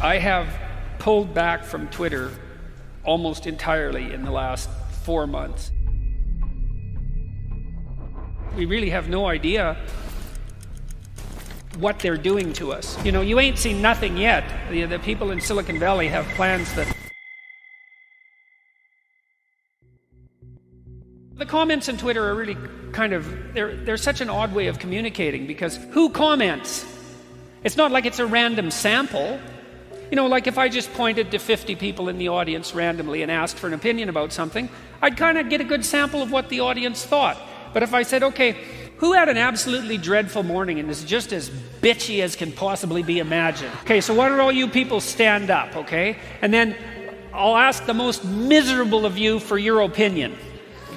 I have pulled back from Twitter almost entirely in the last 4 months. We really have no idea what they're doing to us. You know, you ain't seen nothing yet. The people in Silicon Valley have plans that... The comments on Twitter are really kind of, they're such an odd way of communicating, because who comments? It's not like it's a random sample. You know, like if I just pointed to 50 people in the audience randomly and asked for an opinion about something, I'd kind of get a good sample of what the audience thought. But if I said, okay, who had an absolutely dreadful morning and is just as bitchy as can possibly be imagined? Okay, so why don't all you people stand up, okay? And then I'll ask the most miserable of you for your opinion.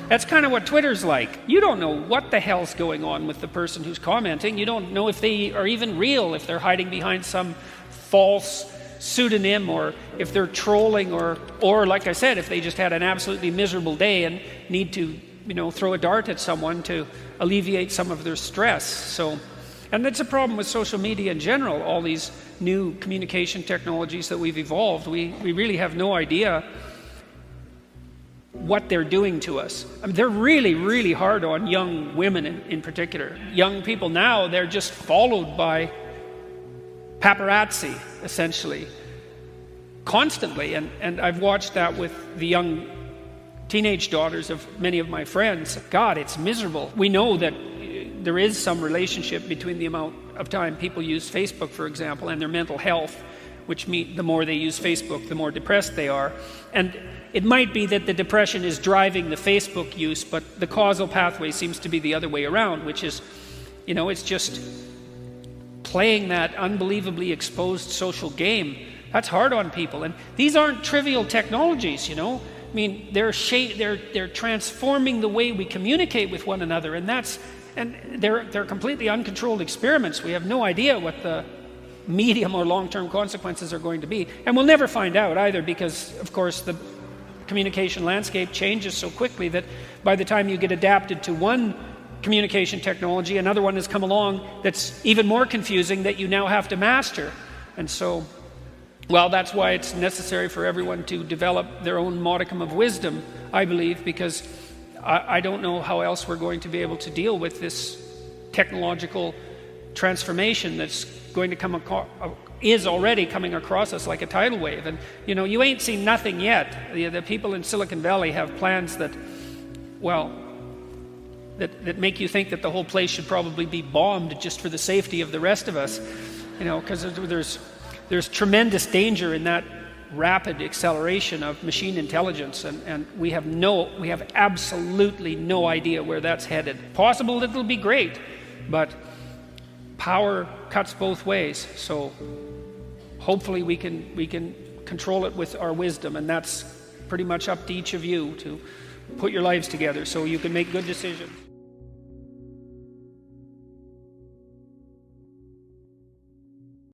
That's kind of what Twitter's like. You don't know what the hell's going on with the person who's commenting. You don't know if they are even real, if they're hiding behind some false pseudonym, or if they're trolling, or like I said, if they just had an absolutely miserable day and need to, you know, throw a dart at someone to alleviate some of their stress. So, and that's a problem with social media in general, all these new communication technologies that we've evolved. We really have no idea what they're doing to us. I mean, they're really, really hard on young women in particular. Young people now, they're just followed by paparazzi, essentially, constantly. And I've watched that with the young teenage daughters of many of my friends. God, it's miserable. We know that there is some relationship between the amount of time people use Facebook, for example, and their mental health, which means the more they use Facebook, the more depressed they are. And it might be that the depression is driving the Facebook use, but the causal pathway seems to be the other way around, which is, you know, it's just playing that unbelievably exposed social game. That's hard on people. And these aren't trivial technologies, you know. I mean, they're transforming the way we communicate with one another, and they're completely uncontrolled experiments. We have no idea what the medium or long-term consequences are going to be, and we'll never find out either, because of course the communication landscape changes so quickly that by the time you get adapted to one communication technology, another one has come along that's even more confusing that you now have to master. And so, well, that's why it's necessary for everyone to develop their own modicum of wisdom, I believe, because I don't know how else we're going to be able to deal with this technological transformation that's going to come across, is already coming across us like a tidal wave. And you know, you ain't seen nothing yet. The people in Silicon Valley have plans that, well, that make you think that the whole place should probably be bombed just for the safety of the rest of us. You know, because there's tremendous danger in that rapid acceleration of machine intelligence, and we have absolutely no idea where that's headed. Possible it'll be great, but power cuts both ways. So hopefully we can control it with our wisdom, and that's pretty much up to each of you to put your lives together so you can make good decisions.